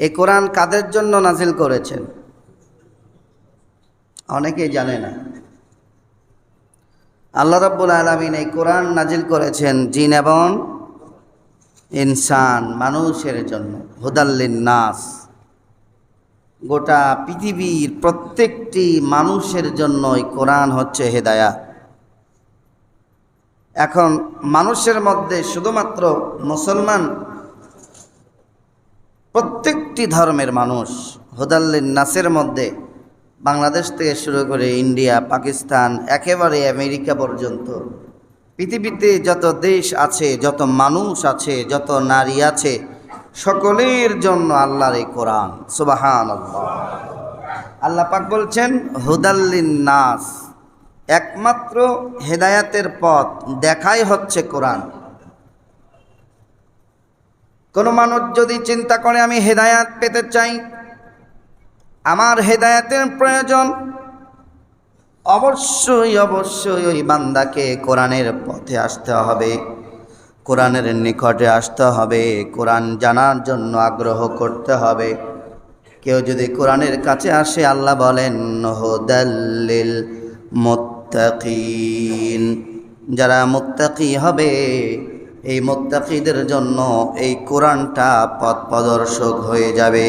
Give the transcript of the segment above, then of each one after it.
এই কোরআন কাদের জন্য নাজিল করেছেন? অনেকেই জানে না। আল্লাহ রাব্বুল আলামিন এই কোরআন নাজিল করেছেন জিন এবং ইনসান, মানুষের জন্য। হুদাল্লিন নাস, গোটা পৃথিবীর প্রত্যেকটি মানুষের জন্য এই কোরআন হচ্ছে হেদায়াত। এখন মানুষের মধ্যে শুধুমাত্র মুসলমান, প্রত্যেকটি ধর্মের মানুষ হুদাল্লিন নাসের মধ্যে, বাংলাদেশ থেকে শুরু করে ইন্ডিয়া, পাকিস্তান, একেবারে আমেরিকা পর্যন্ত পৃথিবীতে যত দেশ আছে, যত মানুষ আছে, যত নারী আছে, সকলের জন্য আল্লাহর এই কোরআন। সুবহানাল্লাহ। আল্লাহ পাক বলছেন হুদাল্লিন নাস, একমাত্র হেদায়াতের পথ দেখাই হচ্ছে কোরআন। কোনো মানুষ যদি চিন্তা করে আমি হেদায়াত পেতে চাই, আমার হেদায়াতের প্রয়োজন, অবশ্যই অবশ্যই ওই বান্দাকে কোরআনের পথে আসতে হবে, কোরআনের নিকটে আসতে হবে, কোরআন জানার জন্য আগ্রহ করতে হবে। কেউ যদি কোরআনের কাছে আসে, আল্লাহ বলেন হুদাল্লিল মুত্তাকিন, যারা মুত্তাকি হবে এই মুত্তাকিদের জন্য এই কোরআনটা পথ প্রদর্শক হয়ে যাবে।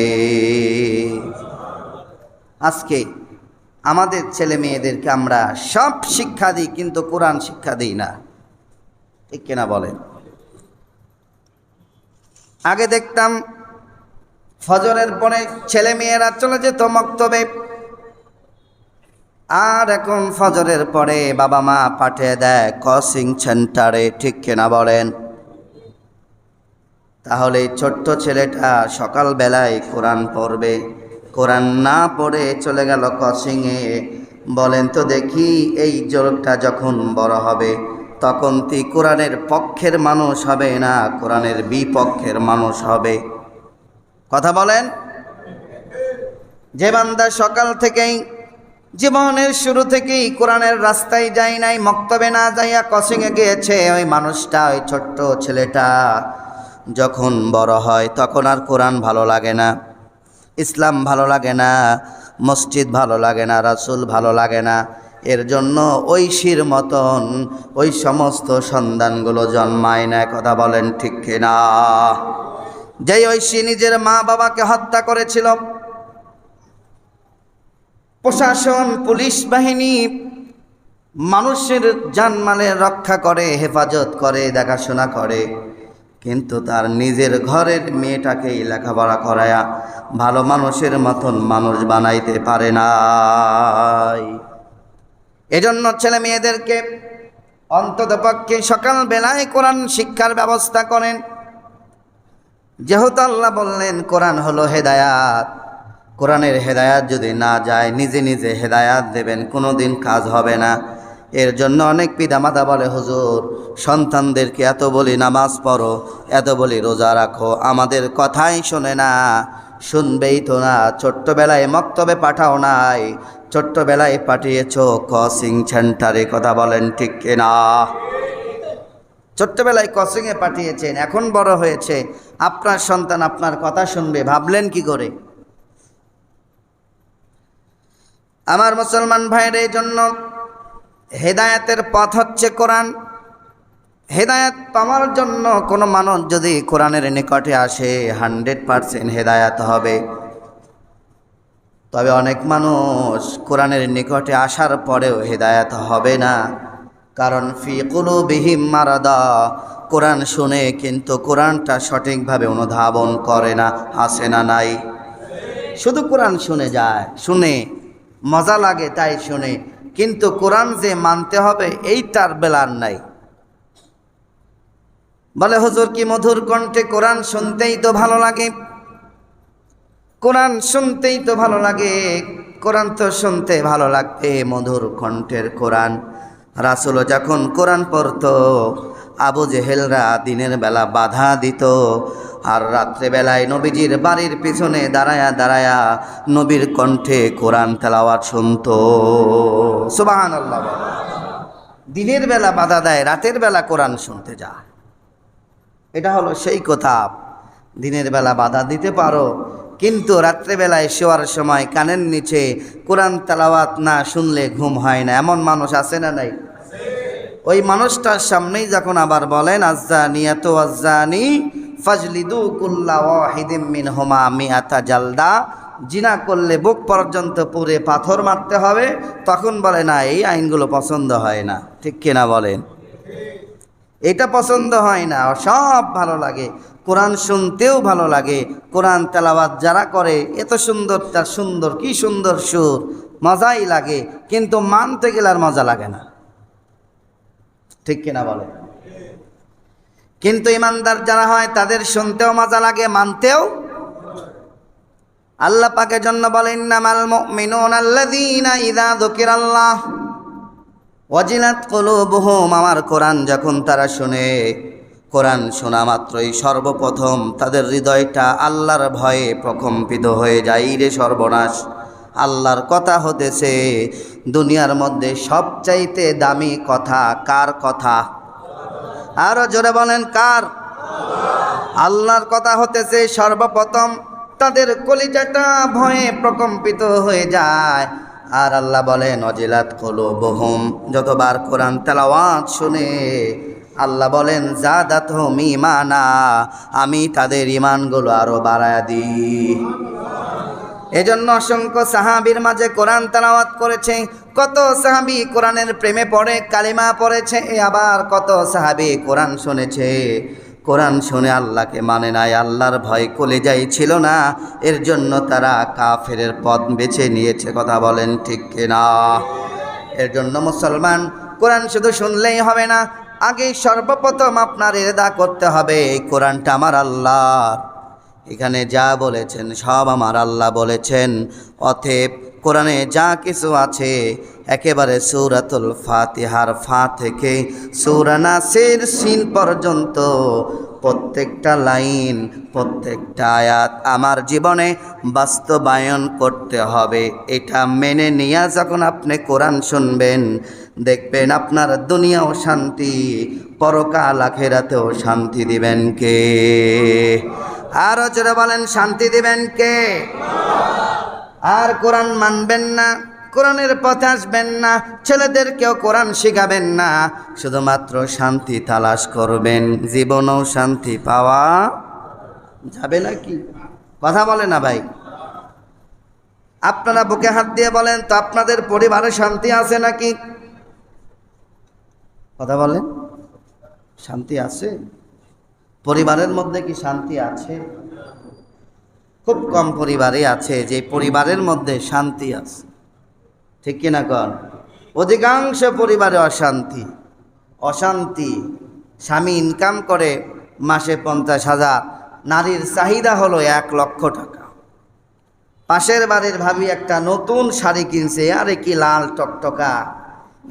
আজকে আমাদের ছেলে মেয়েদেরকে আমরা সব শিক্ষা দিই, কিন্তু কোরআন শিক্ষা দিই না, ঠিক কিনা বলেন? আগে দেখতাম ফজরের পরে ছেলে মেয়েরা চলে যেত মক্তবে, আর এখন ফজরের পরে বাবা মা পাঠিয়ে দেয় কোচিং সেন্টারে, ঠিক কিনা বলেন? তাহলে ছোট্ট ছেলেটা সকালবেলায় কোরআন পড়বে, কোরআন না পড়ে চলে গেল কোচিংয়ে। বলেন তো দেখি, এই জোরটা যখন বড় হবে তখন তুই কোরআনের পক্ষের মানুষ হবে না কোরআনের বিপক্ষের মানুষ হবে? কথা বলেন। যে বান্দা সকাল থেকেই, জীবনের শুরু থেকেই কোরআনের রাস্তায় যায় নাই, মক্তবে না যাইয়া কোচিংয়ে গিয়েছে, ওই মানুষটা, ওই ছোট্ট ছেলেটা যখন বড় হয় তখন আর কোরআন ভালো লাগে না, ইসলাম ভালো লাগে না, মসজিদ ভালো লাগে না, রাসূল ভালো লাগে না। এর জন্য ঐশীর মতন ওই সমস্ত সন্তানগুলো জন্মায় না। কথা বলেন ঠিক কিনা? যেই ঐশী নিজের মা বাবাকে হত্যা করেছিল, প্রশাসন, পুলিশ বাহিনী মানুষের জানমালের রক্ষা করে, হেফাজত করে, দেখাশোনা করে, কিন্তু তার নিজের ঘরের মেয়েটাকেই লেখাপড়া করায়া ভালো মানুষের মতন মানুষ বানাইতে পারে নাই। এজন্য ছেলে মেয়েদেরকে অন্ততপক্ষে সকালবেলায় কোরআন শিক্ষার ব্যবস্থা করেন। যেহেতু আল্লাহ বললেন কোরআন হলো হেদায়াত, কোরআনের হেদায়াত যদি না যায়, নিজে নিজে হেদায়াত দেবেন, কোনোদিন কাজ হবে না। এর জন্য অনেক পিতামাতা বলে, হুজুর সন্তানদেরকে এত বলি নামাজ পড়ো, এত বলি রোজা রাখো, আমাদের কথাই শোনে না। শুনবেই তো না। ছোট্টবেলায় মক্তবে পাঠাও নাই, ছোট্টবেলায় পাঠিয়েছো কোচিং সেন্টারে। কথা বলেন ঠিক কিনা? ছোট্টবেলায় কোচিংয়ে পাঠিয়েছেন, এখন বড় হয়েছে, আপনার সন্তান আপনার কথা শুনবে, ভাবলেন কি করে? আমার মুসলমান ভাইয়ের, এই জন্য হেদায়েতের পথ হচ্ছে কোরআন। হেদায়েত পাওয়ার জন্য কোনো মানুষ যদি কোরআনের নিকটে আসে 100% হেদায়েত হবে। তবে অনেক মানুষ কোরআনের নিকটে আসার পরেও হেদায়েত হবে না, কারণ ফি কুলুবিহিম মারাদা, কোরআন শুনে কিন্তু কোরআনটা সঠিকভাবে অনুধাবন করে না। আছে না নাই? শুধু কোরআন শুনে যায়, শুনে মজা লাগে তাই শুনে, কিন্তু কোরআন যে মানতে হবে এইটার বেলার নাই। বলে, হুজুর কি মধুর কণ্ঠে কোরআন শুনতেই তো ভালো লাগে, কোরআন শুনতেই তো ভালো লাগে। কোরআন তো শুনতে ভালো লাগবে, মধুর কণ্ঠের কোরআন। রাসূল যখন কোরআন পড়তো, আবু জেহেলরা দিনের বেলা বাধা দিত, আর রাত্রেবেলায় নবীজির বাড়ির পিছনে দাঁড়ায়া দাঁড়ায়া নবীর কণ্ঠে কোরআন তেলাওয়াত শুনতো। সুবহানাল্লাহ। দিনের বেলা বাধা দেয়, রাতের বেলা কোরআন শুনতে যায়। এটা হলো সেই কথা। দিনের বেলা বাধা দিতে পারো, কিন্তু রাত্রেবেলায় শোয়ার সময় কানের নিচে কোরআন তেলাওয়াত না শুনলে ঘুম হয় না, এমন মানুষ আছে না নাই? ওই মানুষটার সামনেই যখন আবার বলেন আজ্জানিয়াতু আজ্জানি ফাজলিদু কুল্লা ওয়াহিদিম মিনহুমা মিআতা জালদা, জিনা করলে বুক পর্যন্ত পুরে পাথর মারতে হবে, তখন বলে না এই আইনগুলো পছন্দ হয় না। ঠিক কিনা বলেন? এটা পছন্দ হয় না, সব ভালো লাগে, কোরআন শুনতেও ভালো লাগে, কোরআন তেলাওয়াত যারা করে এত সুন্দর, তার সুন্দর, কি সুন্দর সুর, মজাই লাগে, কিন্তু মানতে গেলে আর মজা লাগে না। ঠিক কিনা বলে? কিন্তু ইমানদার যারা হয় তাদের শুনতেও মজা লাগে, মানতেও। আল্লাহ পাকের জন্য বলেন ইন্নামাল মুমিনুনা আল্লাযীনা ইযা যুকিরাল্লাহ ওয়াজিলাত কুলুবুহুম, আমার কোরআন যখন তারা শুনে, কোরআন শোনা মাত্রই সর্বপ্রথম তাদের হৃদয়টা আল্লাহর ভয়ে প্রকম্পিত হয়ে যায়। রে সর্বনাশ, আল্লাহর কথা হতেছে দুনিয়ার মধ্যে সবচাইতে দামি কথা। কার কথা? আরো জোরে বলেন কার? আল্লাহর কথা হতেছে সর্বপ্রথম, তাদের কলিজাটা ভয়ে প্রকম্পিত হয়ে যায়। আর আল্লাহ বলেন ওয়াজিলাত কুলুবুহুম, যতবার কোরআন তেলাওয়াত শুনে আল্লাহ বলেন জাদাতহুম ঈমানা, আমি তাদের ঈমানগুলো আরো বাড়ায়া দিই। এজন্য অসংখ্য সাহাবীর মাঝে কোরআন তেলাওয়াত করেছে, কত সাহাবী কোরআনের প্রেমে পড়ে কালিমা পড়েছে, আবার কত সাহাবী কোরআন শুনেছে, কোরআন শুনে আল্লাহকে মানে নাই, আল্লাহর ভয় কলিজায় ছিল না, এর জন্য তারা কাফেরের পথ বেছে নিয়েছে। কথা বলেন ঠিক কিনা? এর জন্য মুসলমান কোরআন শুধু শুনলেই হবে না, আগে সর্বপ্রথম আপনার ইরদা করতে হবে এই কোরআনটা আমার আল্লাহর, এখানে যা বলেছেন সব আমার আল্লাহ বলেছেন। অতএব কোরআনে যা কিছু আছে একেবারে সূরাতুল ফাতিহার ফা থেকে সূরা নাসের সিন পর্যন্ত প্রত্যেকটা লাইন, প্রত্যেকটা আয়াত আমার জীবনে বাস্তবায়ন করতে হবে। এটা মেনে নিয়ে যখন আপনি কোরআন শুনবেন, দেখবেন আপনার দুনিয়াও শান্তি, পরকাল আখিরাতেও শান্তি দিবেন কে? আরো জোরে বলেন শান্তি দিবেন কে? আর কোরআন মানবেন না, কোরআনের পথে আসবেন না, ছেলেদেরকেও কোরআন শিখাবেন না, শুধুমাত্র শান্তি তালাশ করবেন, জীবনেও শান্তি পাওয়া যাবে নাকি? কথা বলে না ভাই? আপনারা বুকে হাত দিয়ে বলেন তো, আপনাদের পরিবারে শান্তি আছে নাকি? কথা বলেন, শান্তি আছে? পরিবারের মধ্যে কি শান্তি আছে? খুব কম পরিবারে আছে যে পরিবারের মধ্যে শান্তি আছে। ঠিক কিনা কন? অধিকাংশ পরিবারে অশান্তি। অশান্তি, স্বামী ইনকাম করে মাসে 50,000, নারীর চাহিদা হলো 1 লক্ষ টাকা। পাশের বাড়ির ভাবি একটা নতুন শাড়ি কিনছে, আরে কি লাল টকটকা।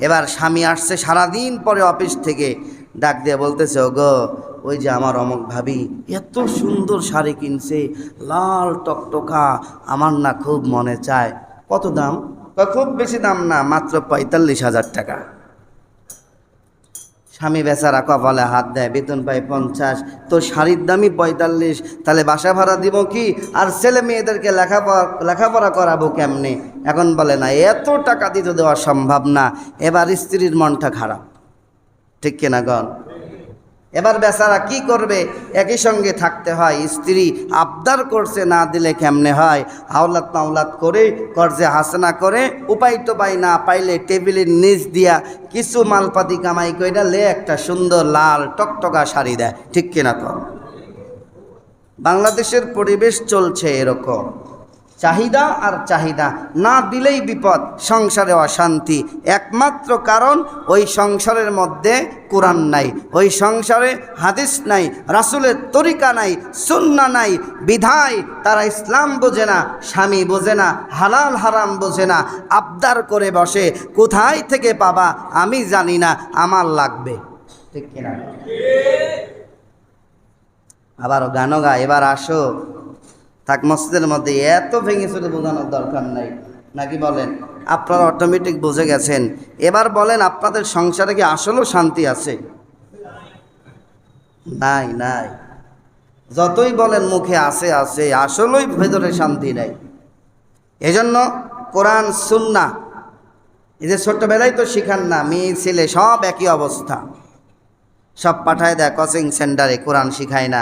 এবার স্বামী আসছে সারাদিন পরে অফিস থেকে, ডাক দিয়ে বলতেছে ওগো, ওই যে আমার অমুক ভাবি এত সুন্দর শাড়ি কিনছে, লাল টকটকা, আমার না খুব মনে চায়। কত দাম? খুব বেশি দাম না, মাত্র 45,000 টাকা। স্বামী বেচারা কপালে হাত দেয়, বেতন পায় 50, তোর শাড়ির দামই 45, তাহলে বাসা ভাড়া দিব কি, আর ছেলে মেয়েদেরকে লেখাপড়া করাবো কেমনে? এখন বলে না এত টাকা দিতে দেওয়া সম্ভব না। এবার স্ত্রীর মনটা খারাপ। ঠিক কিনা গণ? এবার বেচারা কি করবে? একই সঙ্গে থাকতে হয়, স্ত্রী আবদার করছে, না দিলে কেমনে হয়, আওলাদ মাওলাদ করে কর্জে হাসনা করে, উপায় তো পাই না পাইলে টেবিলের নিচ দিয়া কিছু মালপাতি কামাই কইরা লে একটা সুন্দর লাল টকটকা শাড়ি দেয়। ঠিক কিনা কর? বাংলাদেশের পরিবেশ চলছে এরকম, চাহিদা আর চাহিদা, না দিলেই বিপদ, সংসারে অশান্তি। একমাত্র কারণ ওই সংসারের মধ্যে কোরআন নাই, ওই সংসারে হাদিস নাই, রাসূলের তরিকা নাই, সুন্নাহ নাই, বিধায় তারা ইসলাম বোঝে না, স্বামী বোঝে না, হালাল হারাম বোঝে না, আবদার করে বসে, কোথায় থেকে পাবা আমি জানি না, আমার লাগবে। ঠিক কিনা? আবার গানও গায়, এবার আসো থাক মসজিদের মধ্যে, এত ভেঙে চুরে বোঝানোর দরকার নাই, নাকি বলেন? আপনারা অটোমেটিক বুঝে গেছেন। এবার বলেন আপনাদের সংসারে কি আসলেও শান্তি আছে? নাই, নাই। যতই বলেন মুখে আছে আছে, আসলেই ভেতরে শান্তি নাই। এজন্য কোরআন সুন্নাহ এই যে ছোট্টবেলায় তো শিখান না, মেয়ে ছেলে সব একই অবস্থা, সব পাঠায় দেয় কোচিং সেন্টারে, কোরআন শিখায় না,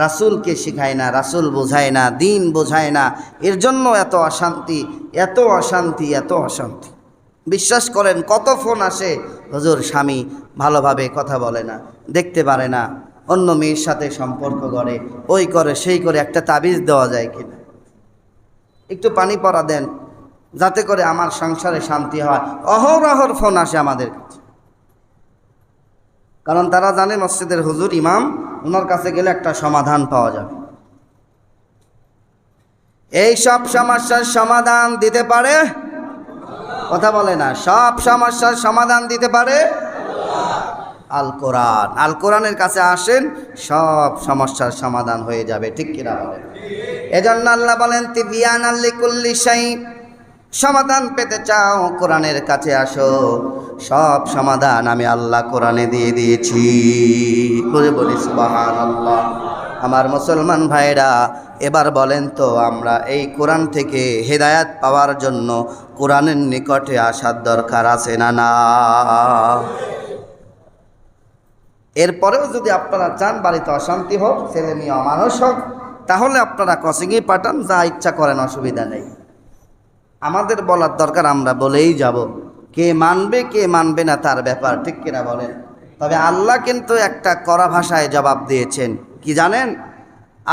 রাসূলকে শিখায় না, রাসূল বোঝায় না, দিন বোঝায় না। এর জন্য এত অশান্তি, এত অশান্তি, এত অশান্তি। বিশ্বাস করেন কত ফোন আসে, হুজুর স্বামী ভালোভাবে কথা বলে না, দেখতে পারে না, অন্য মেয়ের সাথে সম্পর্ক করে, ওই করে সেই করে, একটা তাবিজ দেওয়া যায় কিনা, একটু পানি পড়া দেন যাতে করে আমার সংসারে শান্তি হয়। অহরহর ফোন আসে আমাদের কাছে, কারণ তারা জানে মসজিদের হুজুর ইমাম, ওনার কাছে গেলে একটা সমাধান পাওয়া যাবে। এই সব সমস্যার সমাধান দিতে পারে, কথা বলে না, সব সমস্যার সমাধান দিতে পারে আল কোরআন। আল কোরআনের কাছে আসেন, সব সমস্যার সমাধান হয়ে যাবে, ঠিক কিনা বলেন? এজন্য আল্লাহ বলেন তিবিয়ানাল লিকুল্লি শাই, সমাধান পেতে চাও কোরআনের কাছে আসো, সব সমাধান আমি আল্লাহ কোরআনে দিয়ে দিয়েছি। বলে বলি সুবহানাল্লাহ। আমার মুসলমান ভাইরা, এবার বলেন তো আমরা এই কোরআন থেকে হেদায়াত পাওয়ার জন্য কোরআনের নিকটে আসার দরকার আছে না না? এরপরেও যদি আপনারা চান বাড়িতে অশান্তি হোক, ছেলে মেয়ে অমানুষ হোক, তাহলে আপনারা কোচিংয়ে পাঠান, যা ইচ্ছা করেন, অসুবিধা নেই। আমাদের বলার দরকার, আমরা বলেই যাব। কে মানবে কে মানবে না তার ব্যাপার, ঠিক কিনা বলেন? তবে আল্লাহ কিন্তু একটা কড়া ভাষায় জবাব দিয়েছেন, কি জানেন?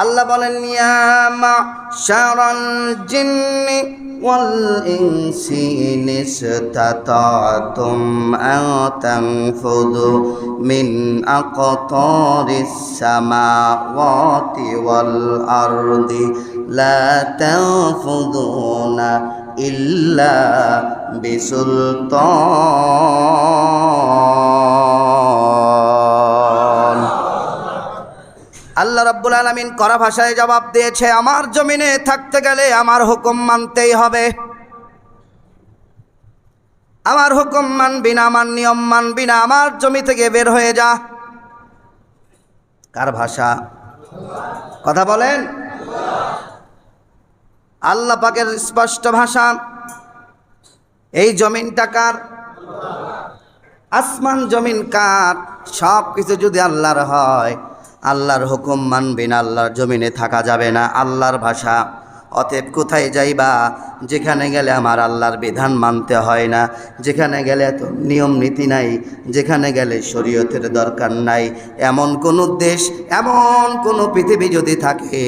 আল্লাহ বলেন ইয়া মা'শারাল জিন্নি ওয়াল ইনসি ইন ইসতাতা'তুম আন তানফুযু মিন আকতারিস সামাওয়াতি ওয়াল আরদি লা তানফুযুনা ইল্লা বিসুলতান। আল্লাহ রাব্বুল আলামিন কড়া ভাষায় জবাব দিয়েছে, আমার জমিনে থাকতে গেলে আমার হুকুম মানতেই হবে। আমার হুকুম মানবি না, আমার নিয়ম মানবি না, আমার জমি থেকে বের হয়ে যা। কার ভাষা? কথা বলেন। আল্লাহ পাকের স্পষ্ট ভাষা। এই জমিনটা কার? আসমান জমিন কার? সব কিছু যদি আল্লাহর হয়, আল্লাহর হুকুম মানবি না, আল্লাহর জমিনে থাকা যাবে না। আল্লাহর ভাষা। অতএব কোথায় যাইবা যেখানে গেলে আমার আল্লাহর বিধান মানতে হয় না, যেখানে গেলে এত নিয়ম নীতি নাই, যেখানে গেলে শরীয়তের দরকার নাই, এমন কোন দেশ, এমন কোন পৃথিবী যদি থাকে,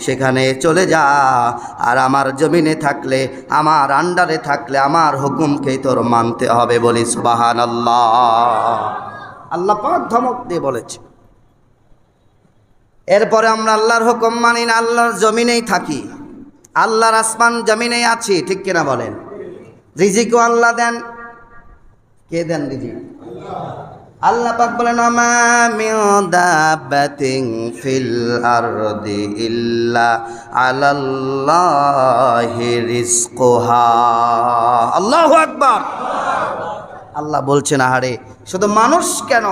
সেখানে চলে যা। আর আমার জমিনে থাকলে, আমার আন্ডারে থাকলে, আমার হুকুমকেই তোর মানতে হবে। বলি সুবহানাল্লাহ। আল্লাহ পাক ধমক দিয়ে বলেছে। এরপরে আমরা আল্লাহর হুকুম মানি না, আল্লাহর জমিনেই থাকি, আল্লাহর আসমান জমিনেই আছি, ঠিক কিনা বলেন? রিজিকও আল্লাহ দেন। কে দেন রিজিক? আল্লাহ পাক বলেন মা মিন দাব্বাতিন ফিল আরদি ইল্লা আলাল্লাহি রিজকুহা। আল্লাহু আকবার। আল্লাহ বলছেন, আহারে শুধু মানুষ কেন,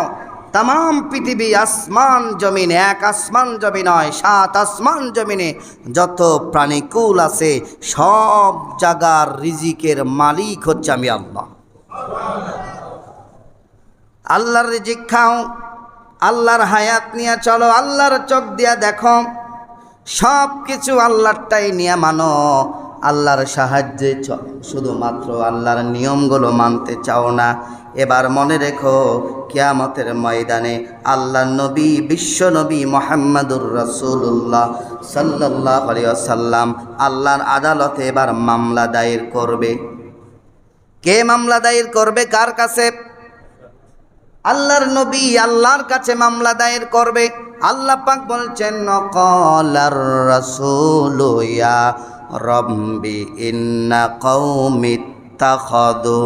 তাম পৃথিবী, আসমান জমিন, এক আসমান জমিন নয়, 7 আসমান জমিনে যত প্রাণীকুল আছে, সব জায়গার রিজিকের মালিক হচ্ছে আমি আল্লাহ। আল্লাহর রিজিক খাও, আল্লাহর হায়াত নিয়ে চলো, আল্লাহর চোখ দিয়া দেখো, সব কিছু আল্লাহরটাই নিয়ে মানো, আল্লাহর সাহায্যে চলো। শুধুমাত্র আল্লাহর নিয়মগুলো মানতে চাও না। এবার মনে রেখো, কিয়ামতের ময়দানে আল্লাহর নবী, বিশ্ব নবী মুহাম্মদুর রাসূলুল্লাহ সাল্লাল্লাহু আলাইহি ওয়াসাল্লাম আল্লাহর আদালতে এবার মামলা দায়ের করবে। কে মামলা দায়ের করবে? কার কাছে? আল্লাহর নবী আল্লাহর কাছে মামলা দায়ের করবে। আল্লাহ পাক বলছেন ক্বালার রাসূলু ইয়া রাব্বি ইন্না কওমি ইত্তাখাযু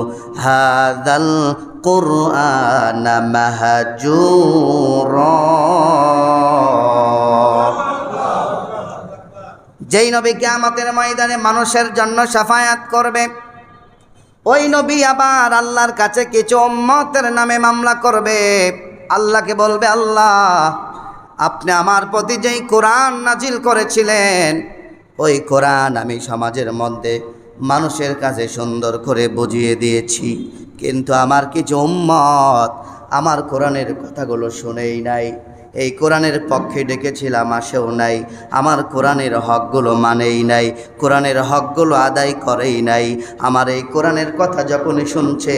হাযাল কুরআনা মাহজুরা। যেই নবী কিয়ামতের ময়দানে মানুষের জন্য শাফায়াত করবে, ওই নবী আবার আল্লাহর কাছে কিছু উম্মতের নামে মামলা করবে। আল্লাহকে বলবে, আল্লাহ আপনি আমার প্রতি যেই কোরআন নাজিল করেছিলেন, ওই কোরআন আমি সমাজের মধ্যে মানুষের কাছে সুন্দর করে বুঝিয়ে দিয়েছি, কিন্তু আমার কিছু উম্মত আমার কোরআনের কথাগুলো শুনেই নাই। এই কোরআনের পক্ষে ডেকেছিলাম, আসেও নাই। আমার কোরআনের হকগুলো মানেই নাই, কোরআনের হকগুলো আদায় করেই নাই। আমার এই কোরআনের কথা যখনই শুনছে,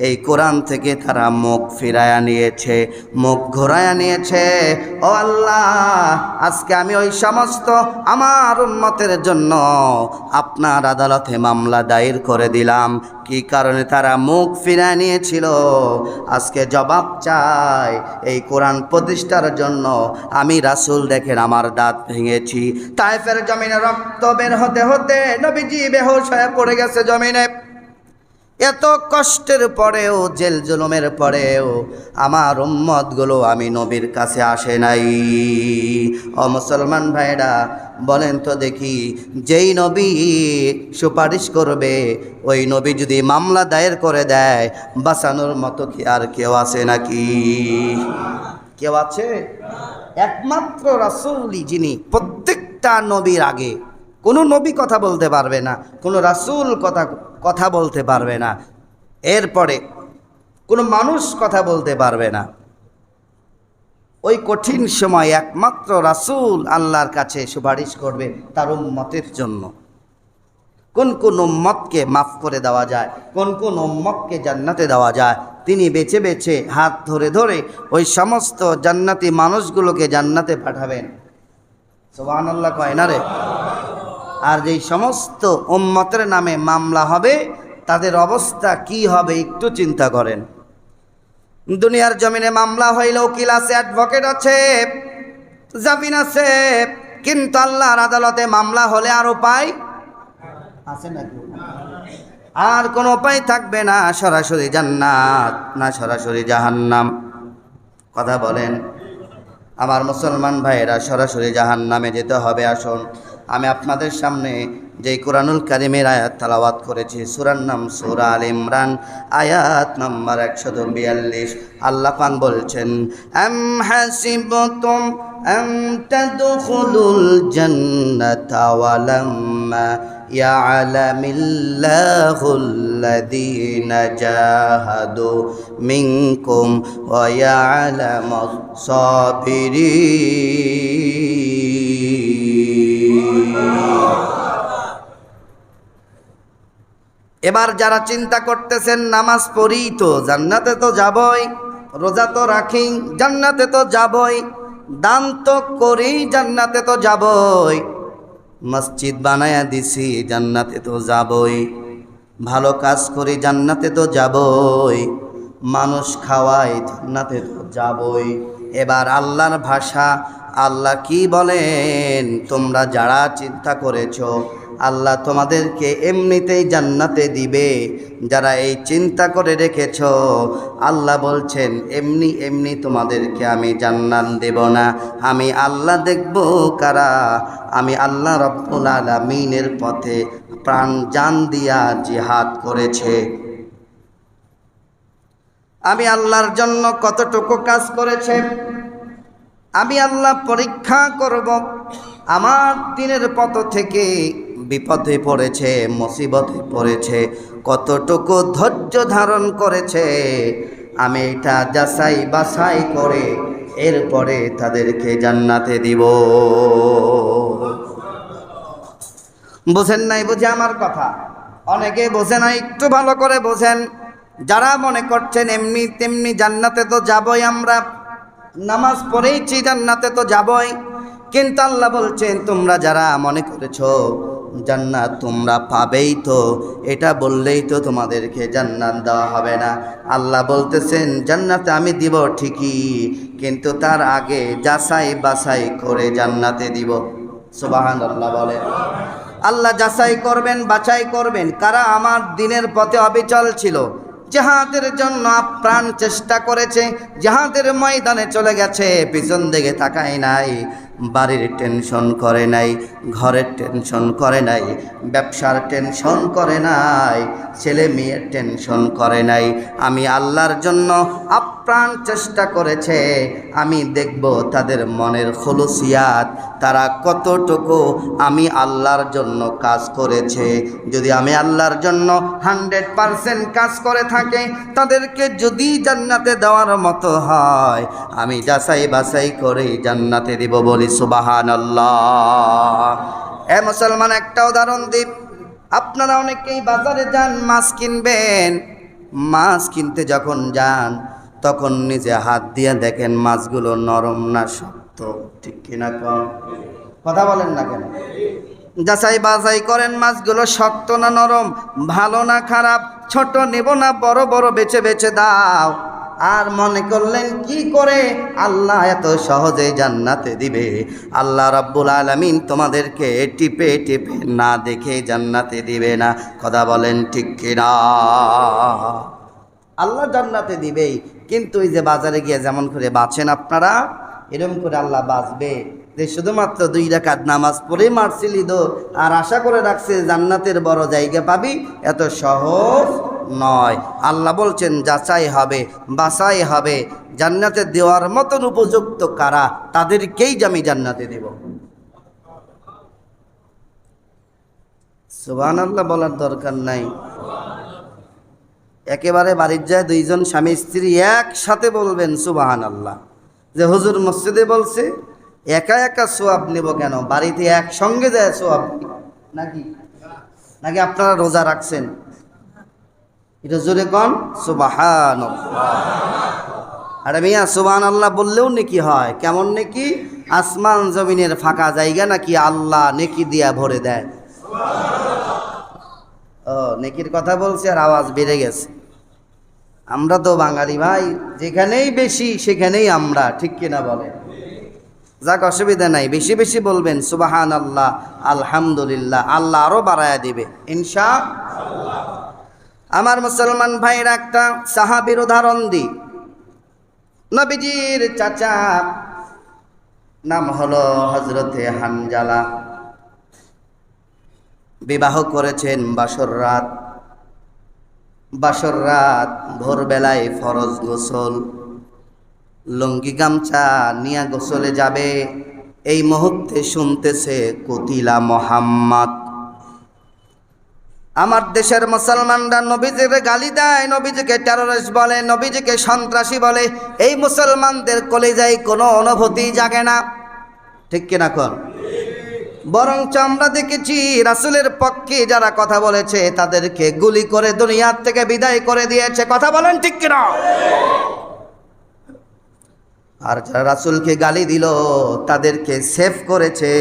এই কোরআন থেকে তারা মুখ ফিরায়া নিয়েছে, মুখ ঘোরায়া নিয়েছে। ও আল্লাহ, আজকে আমি ওই সমস্ত আমার উম্মতের জন্য আপনার আদালতে মামলা দায়ের করে দিলাম। কি কারণে তারা মুখ ফিরায় নিয়েছিল, আজকে জবাব চাই। এই কোরআন প্রতিষ্ঠার জন্য আমি রাসূল দেখেন আমার দাঁত ভেঙেছি। তায়েফের জমিনে রক্ত বের হতে হতে নবীজি বেহুশ হয়ে পড়ে গেছে জমিনে। এত কষ্টের পরেও, জেল জুলুমের পরেও আমার উম্মতগুলো আমি নবীর কাছে আসে নাই। ও মুসলমান ভাইরা, বলেন তো দেখি, যেই নবী সুপারিশ করবে, ওই নবী যদি মামলা দায়ের করে দেয়, বাঁচানোর মতো কি আর কেউ আছে নাকি? কেউ আছে? একমাত্র রাসূলই যিনি প্রত্যেকটা নবীর আগে কোনো নবী কথা বলতে পারবে না, কোনো রাসূল কথা বলতে পারবে না, এরপরে কোনো মানুষ কথা বলতে পারবে না। ওই কঠিন সময় একমাত্র রাসূল আল্লাহর কাছে সুপারিশ করবে তার উম্মতের জন্য। কোন কোন উম্মতকে মাফ করে দেওয়া যায়, কোন কোন উম্মতকে জান্নাতে দেওয়া যায়, তিনি বেছে বেছে হাত ধরে ধরে ওই সমস্ত জান্নাতি মানুষগুলোকে জান্নাতে পাঠাবেন। সুবহানাল্লাহ কয় না রে? আর যেই সমস্ত উম্মতের নামে মামলা হবে, তাদের অবস্থা কি হবে একটু চিন্তা করেন। দুনিয়ার জমিনে মামলা হইলে উকিল আছে, অ্যাডভোকেট আছে, জামিন আছে, কিন্তু আল্লাহর আদালতে মামলা হলে আর উপায় আছে নাকি? আর কোনো উপায় থাকবে না, সরাসরি জান্নাত না সরাসরি জাহান্নাম। কথা বলেন আমার মুসলমান ভাইয়েরা, সরাসরি জাহান্নামে যেতে হবে। আসুন আমি আপনাদের সামনে যে কোরআনুল কারীমের আয়াত তেলাওয়াত করেছি, সূরার নাম সূরা আল ইমরান, আয়াত নাম্বার 142। আল্লাহ পাক বলছেন, আম হাসিবতুম আন তাদখুলুল জান্নাতা ওয়া লাম্মা ইয়ালামিল্লাহুল্লাযীনা জাহাদু মিনকুম ওয়া ইয়ালামাস সাবিরিন। এবার যারা চিন্তা করতেছেন নামাজ পড়ি তো জান্নাতে তো যাবই, রোজা তো রাখি জান্নাতে তো যাবই, দান তো করি জান্নাতে তো যাবই, মসজিদ বানায়া দিছি জান্নাতে তো যাবই, ভালো কাজ করি জান্নাতে তো যাবই, মানুষ খাওয়াই জান্নাতে তো যাবই। এবার আল্লাহর ভাষা, আল্লাহ কি বলেন? তোমরা যারা চিন্তা করেছো আল্লাহ তোমাদেরকে এমনিতেই জান্নাতে দিবে, যারা এই চিন্তা করে রেখেছ, আল্লাহ বলছেন এমনি এমনি তোমাদেরকে আমি জান্নাত দেব না। আমি আল্লাহ দেখব কারা আমি আল্লাহ রব্বুল আলামিনের পথে প্রাণ জান দিয়া জিহাদ করেছে। আমি আল্লাহর জন্য কতটুকু কাজ করেছে আমি আল্লাহ পরীক্ষা করব। আমার দিনের পথ থেকে বিপদে পড়েছে, মুসিবতে পড়েছে, কতটুকু ধৈর্য ধারণ করেছে, আমি এটা যাচাই বাছাই করে এরপরে তাদেরকে জান্নাতে দিব। বুঝেন নাই? বুঝে আমার কথা? অনেকে বোঝে না, একটু ভালো করে বোঝেন। যারা মনে করছেন এমনি তেমনি জান্নাতে তো যাবই, আমরা নামাজ পড়েইছি জান্নাতে তো যাবই, কিন্তু আল্লাহ বলছেন তোমরা যারা মনে করেছো জান্নাত তোমরা পাবেই, তো এটা বললেই তো তোমাদেরকে জান্নাত দেওয়া হবে না। আল্লাহ বলতেছেন জান্নাতে আমি দিব ঠিকই, কিন্তু তার আগে যাচাই বাছাই করে জান্নাতে দিব। সুবহানাল্লাহ বলে। আল্লাহ যাচাই করবেন, বাছাই করবেন কারা আমার দিনের পথে অবিচল ছিল, জিহাদের জন্য আপ্রাণ চেষ্টা করেছে, জিহাদের ময়দানে চলে গেছে, পিছন দিকে তাকায় নাই, বাড়ির টেনশন করে নাই, ঘরের টেনশন করে নাই, ব্যবসার টেনশন করে নাই, ছেলে মেয়ের টেনশন করে নাই। আমি আল্লাহর জন্য আপ্রাণ চেষ্টা করেছে, আমি দেখব তাদের মনের খুলুসিয়াত, তারা কতটুকু আমি আল্লাহর জন্য কাজ করেছে। যদি আমি আল্লাহর জন্য 100% কাজ করে থাকে, তাদেরকে যদি জান্নাতে দেওয়ার মতো হয়, আমি যাচাই বাছাই করে জান্নাতে দিব। বলি সুবহানাল্লাহ। এ মুসলমান, একটা উদাহরণ দিই। আপনারা অনেকেই বাজারে যান, মাছ কিনবেন। মাছ কিনতে যখন যান, তখন নিজে হাত দিয়ে দেখেন মাছগুলো নরম না শক্ত, ঠিক কিনা? কথা বলেন না কেন? যাচাই বাছাই করেন মাছগুলো শক্ত না নরম, ভালো না খারাপ, ছোট নেব না বড় বড় বেছে বেছে দাও। আর মনে করলেন কি করে আল্লাহ এত সহজে জান্নাতে দিবে? আল্লাহ রাব্বুল আলামিন তোমাদেরকে টিপে টিপে না দেখে জান্নাতে দিবে না। কথা বলেন ঠিক কিনা? আল্লাহ জান্নাতে দিবেই, কিন্তু এই যে বাজারে গিয়ে যেমন করে বাঁচেন আপনারা, এরকম করে আল্লাহ বাঁচবে যে শুধুমাত্র 2 রাকাত নামাজ পড়ে মারছিলি দৌড় আর আশা করে রাখছে জান্নাতের বড় জায়গা পাবি, এত সহজ নয়। আল্লাহ বলছেন যাচাই হবে, বাছাই হবে, জান্নাতে দেওয়ার মতন উপযুক্ত কারা, তাদেরকেই আমি জান্নাতে দেব। সুবহানাল্লাহ বলার দরকার নাই। একেবারে বাড়ির যায় 2 জন স্বামী স্ত্রী একসাথে বলবেন সুবহানাল্লাহ। যে হুজুর মসজিদে বলছে একা একা সোয়াব নেব কেন, বাড়িতে একসঙ্গে যায় সোয়াব নাকি? নাকি আপনারা রোজা রাখছেন? এটা জোরে কন সুবহানাল্লাহ। আরে মিয়া, সুবহানাল্লাহ বললেও নেকি হয়। কেমন নেকি? আসমান জমিনের ফাঁকা জায়গা নাকি আল্লাহ নেকি দিয়া ভরে দেয়। ও, নেকির কথা বলছে আর আওয়াজ বেড়ে গেছে। আমরা তো বাঙালি ভাই, যেখানেই বেশি সেখানেই আমরা, ঠিক কিনা বলেন? যাক, অসুবিধা নাই, বেশি বেশি বলবেন সুবহানাল্লাহ, আলহামদুলিল্লাহ, আল্লাহ আরো বাড়ায়া দিবে ইনশাআল্লাহ। আমার মুসলমান ভাইরা, একটা সাহাবীর উদাহরণ দিই। নবীজির চাচা নাম হলো হযরতে হানজালা। বিবাহ করেছেন বাসর রাত, ভোরবেলায় ফরজ গোসল, লুঙ্গি গামছা নিয়ে গোসলে যাবে। এই মুহূর্তে শুনতেছে কতিলা মোহাম্মদ। আমার দেশের মুসলমানরা নবীজিকে গালি দেয়, নবীজিকে টেররিস্ট বলে, নবীজিকে সন্ত্রাসী বলে। এই মুসলমানদের কলিজায় কোনো অনুভূতি জাগে না, ঠিক কিনা কোন? বরঞ্চ আমরা দেখেছি রাসূলের পক্ষে যারা কথা বলেছে তাদেরকে গুলি করে দুনিয়ার থেকে বিদায় করে দিয়েছে। কথা বলেন ঠিক কিনা? আর যারা রাসূলকে গালি দিল তাদেরকে সেভ করেছে,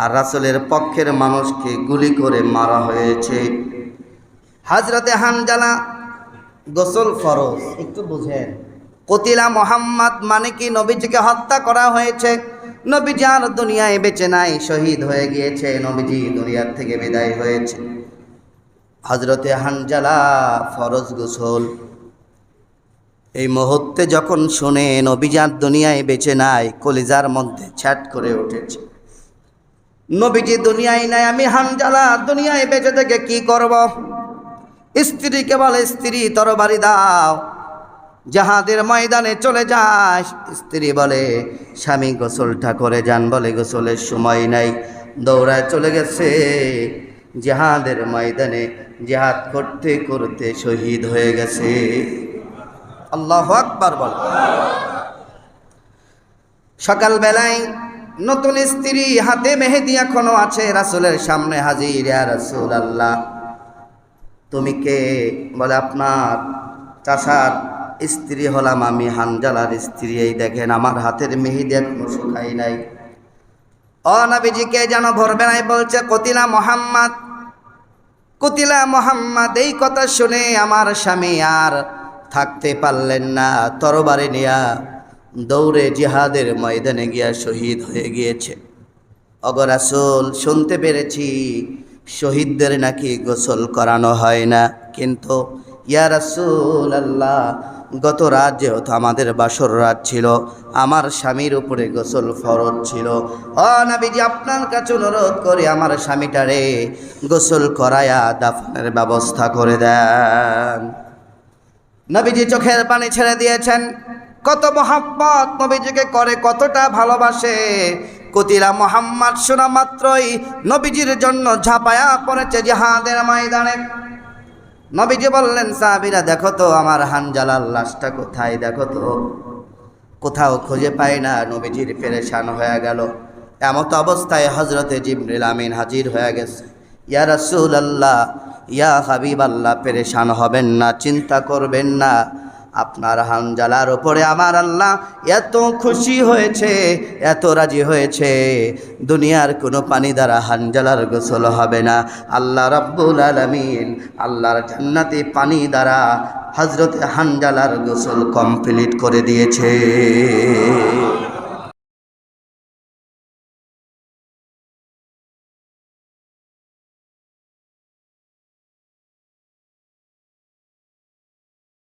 আর রাসূলের পক্ষের মানুষকে গুলি করে মারা হয়েছে। হযরতে হানজালা গোসল ফরজ, একটু বুঝেন। কতিলা মোহাম্মদ মানে কি? নবীজিকে হত্যা করা হয়েছে। নবীজি আর দুনিয়ায় বেঁচে নাই, শহীদ হয়ে গিয়েছে, নবীজি দুনিয়ার থেকে বিদায় হয়েছে। হযরতে হানজালা ফরজ গোসল, এই মুহূর্তে যখন শুনে নবীজি আর দুনিয়ায় বেঁচে নাই, কলিজার মধ্যে ছ্যাট করে উঠেছে। নবীজি দুনিয়ায় নাই, আমি হানজালা দুনিয়ায় বেঁচে থেকে কি করব? স্ত্রীকে বলে, স্ত্রী তরবারি দাও, জাহাদের ময়দানে চলে যাস। স্ত্রী বলে, স্বামী গোসলটা করে যান। বলে, গোসলের সময় নাই, দৌড়ায় চলে গেছে জিহাদের ময়দানে, জিহাদ করতে করতে শহীদ হয়ে গেছে। আল্লাহু আকবার বল। সকালবেলায় নতুন স্ত্রী, হাতে মেহেদি এখনো আছে, রাসূলের সামনে হাজির। ইয়া রাসূলুল্লাহ, তুমি কে? বলে, আপনার চাচার স্ত্রী হলাম আমি, হানজালার স্ত্রী। এই দেখেন আমার হাতের মেহেদি এখনো শুকাই নাই। ও নবীজিকে যেন ভোরবেলায় বলছে কতিলা মোহাম্মদ, কতিলা মোহাম্মদ। এই কথা শুনে আমার স্বামী আর থাকতে পারলেন না, তরবারি নিয়া দৌড়ে জিহাদের ময়দানে গিয়া শহীদ হয়ে গিয়েছে। ওগো রাসূল, শুনতে পেরেছি শহীদদের নাকি গোসল করানো হয় না, কিন্তু ইয়া রাসূলুল্লাহ, গত রাত যেহেতু আমাদের বাসর রাত ছিল, আমার স্বামীর উপরে গোসল ফরজ ছিল। ও নবীজি, আপনার কাছে অনুরোধ করি আমার স্বামীটারে গোসল করায়া দাফনের ব্যবস্থা করে দেন। নবীজি চোখের পানি ছেড়ে দিয়েছেন। কত মহাব্বত নবীজিকে করে, কতটা ভালোবাসে। কুতিলা মুহাম্মদ শোনা মাত্রই নবীজির জন্য ঝাঁপায়া পড়েছে জিহাদের ময়দানে। নবীজি বললেন, সাহাবীরা দেখো তো আমার হানজালার লাশটা কোথায়, দেখো তো। কোথাও খুঁজে পাই না। নবীজির পেরেশান হয়ে গেল। এমত অবস্থায় হযরতে জিবরিল আমিন হাজির হয়ে গেছে। ইয়া রাসূলুল্লাহ, ইয়া হাবিবাল্লাহ, পেরেশান হবেন না, চিন্তা করবেন না। আপনার হানজালার উপরে আমার আল্লাহ এত খুশি হয়েছে, এত রাজি হয়েছে, দুনিয়ার কোনো পানি দ্বারা হানজালার গোসল হবে না। আল্লাহ রাব্বুল আলামিন আল্লাহর জান্নাতি পানি দ্বারা হযরতে হানজালার গোসল কমপ্লিট করে দিয়েছে।